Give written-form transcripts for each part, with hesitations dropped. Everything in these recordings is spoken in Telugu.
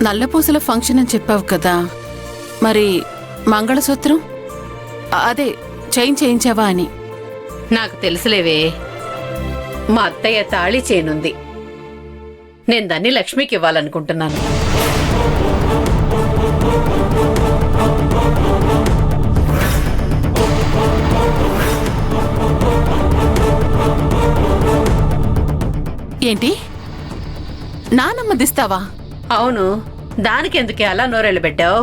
నల్లపూసల ఫంక్షన్ అని చెప్పావు కదా, మరి మంగళసూత్రం అదే చైన్ చేయించావా అని. నాకు తెలుసులేవే, మా అత్తయ్య తాళి చేయనుంది. నేను దాన్ని లక్ష్మికి ఇవ్వాలనుకుంటున్నాను. ఏంటి, నానమ్మదిస్తావా? అవును, దానికెందుకే అలా నోరెళ్ళు పెట్టావు?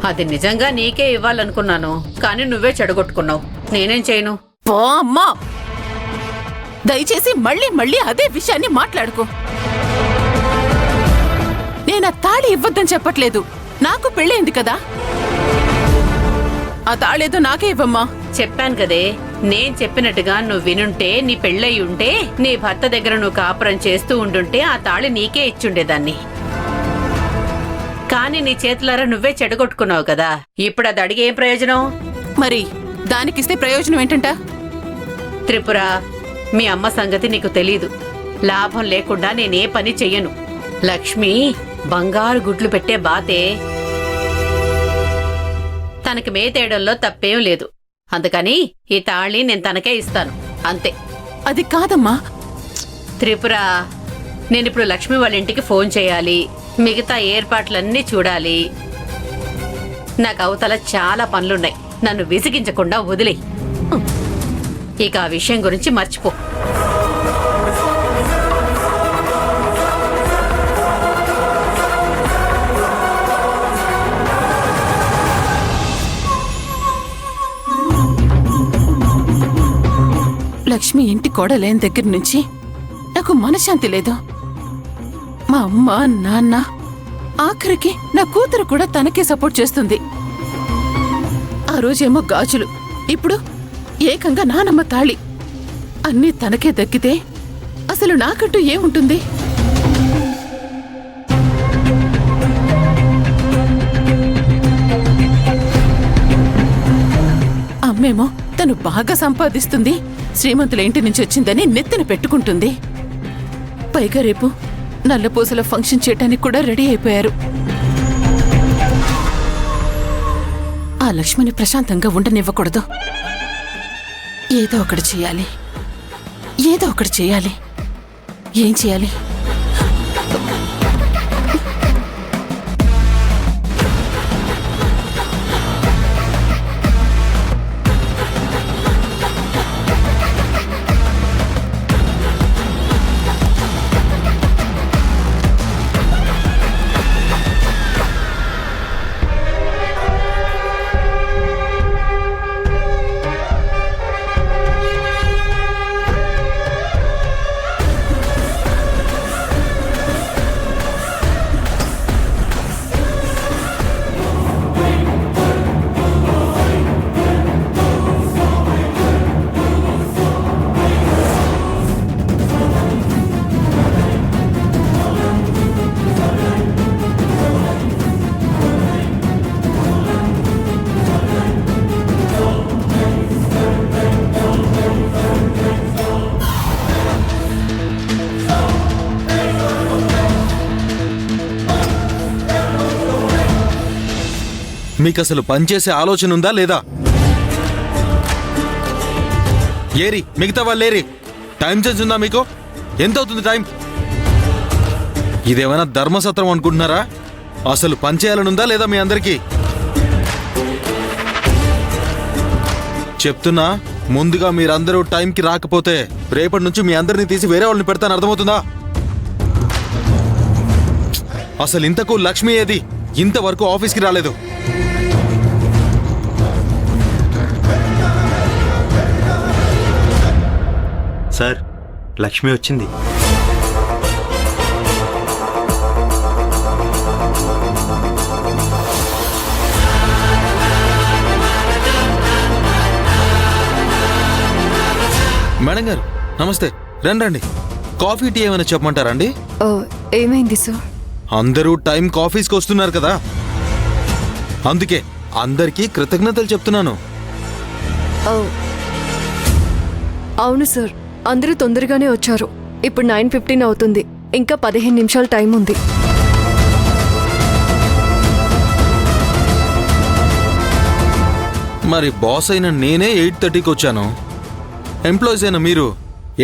అది నిజంగా నీకే ఇవ్వాలనుకున్నాను, కానీ నువ్వే చెడగొట్టుకున్నావు. నేనేం చేయను? పో అమ్మా, దయచేసి మళ్ళీ మళ్ళీ అదే విషయాన్ని మాట్లాడుకో. నేను ఆ తాళి ఇవ్వద్దని చెప్పట్లేదు, నాకు పెళ్ళైంది కదా. ఆ తాళేదో నాకే ఇవ్వమ్మా. చెప్పాను కదే, నేను చెప్పినట్టుగా నువ్వు వినుంటే, నీ పెళ్ళయి ఉంటే, నీ భర్త దగ్గర నువ్వు కాపురం చేస్తూ ఉండుంటే ఆ తాళి నీకే ఇచ్చుండేదాన్ని. కానీ నీ చేతులారా నువ్వే చెడగొట్టుకున్నావు కదా. ఇప్పుడు అది అడిగి ఏం ప్రయోజనం? మరి దానికిస్తే ప్రయోజనం ఏంటంట? త్రిపుర, మీ అమ్మ సంగతి నీకు తెలీదు. లాభం లేకుండా నేనే పని చెయ్యను. లక్ష్మి బంగారు గుడ్లు పెట్టే బాతే. తనకి మేతేయడంలో తప్పేం లేదు. అందుకని ఈ తాళి నేను తనకే ఇస్తాను, అంతే. అది కాదమ్మా. త్రిపుర, నేనిప్పుడు లక్ష్మి వాళ్ళ ఇంటికి ఫోన్ చేయాలి, మిగతా ఏర్పాట్లన్నీ చూడాలి. నాకు అవతల చాలా పనులున్నాయి. నన్ను విసిగించకుండా వదిలే. ఇక ఆ విషయం గురించి మర్చిపో. లక్ష్మి ఇంటి కోడలేని దగ్గర నుంచి నాకు మనశ్శాంతి లేదు. మా అమ్మ నాన్న, ఆఖరికి నా కూతురు కూడా తనకే సపోర్ట్ చేస్తుంది. ఆ రోజేమో గాజులు, ఇప్పుడు ఏకంగా నానమ్మ తాళి. అన్నీ తనకే దక్కితే అసలు నాకంటూ ఏముంటుంది? అమ్మేమో తను బాగా సంపాదిస్తుంది, శ్రీమంతుల ఇంటి నుంచి వచ్చిందని నెత్తిన పెట్టుకుంటుంది. పైగా రేపు నల్లపూసల ఫంక్షన్ చేయటానికి కూడా రెడీ అయిపోయారు. ఆ లక్ష్మిని ప్రశాంతంగా ఉండనివ్వకూడదు. ఏదో ఒకటి చేయాలి, ఏదో ఒకటి చేయాలి. ఏం చేయాలి? మీకసలు పనిచేసే ఆలోచన ఉందా లేదా? ఏరి మిగతా వాళ్ళేరి. టైం సెన్స్ ఉందా మీకు? ఎంత అవుతుంది టైం? ఇదేమైనా ధర్మసత్రం అనుకుంటున్నారా? అసలు పనిచేయాలనుందా లేదా మీ అందరికీ? చెప్తున్నా, ముందుగా మీరందరూ టైంకి రాకపోతే రేపటి నుంచి మీ అందరినీ తీసి వేరే వాళ్ళని పెడతాను, అర్థమవుతుందా? అసలు ఇంతకు లక్ష్మి ఏది? ఇంతవరకు ఆఫీస్కి రాలేదు. సార్, లక్ష్మి వచ్చింది. మేడం గారు నమస్తే, రండి. కాఫీ టీ ఏమైనా చెప్పమంటారండి? ఏమైంది సార్? అందరూ టైం కాఫీస్కి వస్తున్నారు కదా, అందుకే అందరికీ కృతజ్ఞతలు చెప్తున్నాను. అవును సార్, అందరూ తొందరగానే వచ్చారు. ఇప్పుడు 9:15 అవుతుంది. ఇంకా 15 నిమిషాలు టైం ఉంది. మరి బాస్ అయిన నేనే 8:30కి వచ్చాను. ఎంప్లాయీస్ అయిన మీరు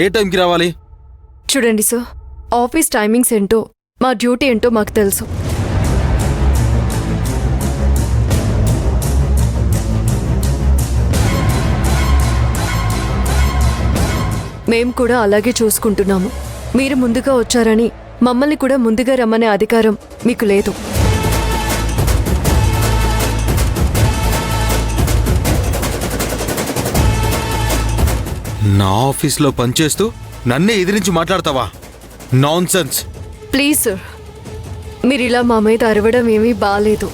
ఏ టైంకి రావాలి? చూడండి సార్, ఆఫీస్ టైమింగ్స్ ఏంటో, మా డ్యూటీ ఏంటో మాకు తెలుసు. మేం కూడా అలాగే చూసుకుంటున్నాము. మీరు ముందుగా వచ్చారని మమ్మల్ని కూడా ముందుగా రమ్మనే అధికారం మీకు లేదు. నా ఆఫీస్లో పనిచేస్తూ నన్నే ఎదిరించి మాట్లాడతావా? నాన్సెన్స్. ప్లీజ్ సార్, మీరు ఇలా మా మీద అరవడం ఏమీ బాలేదు.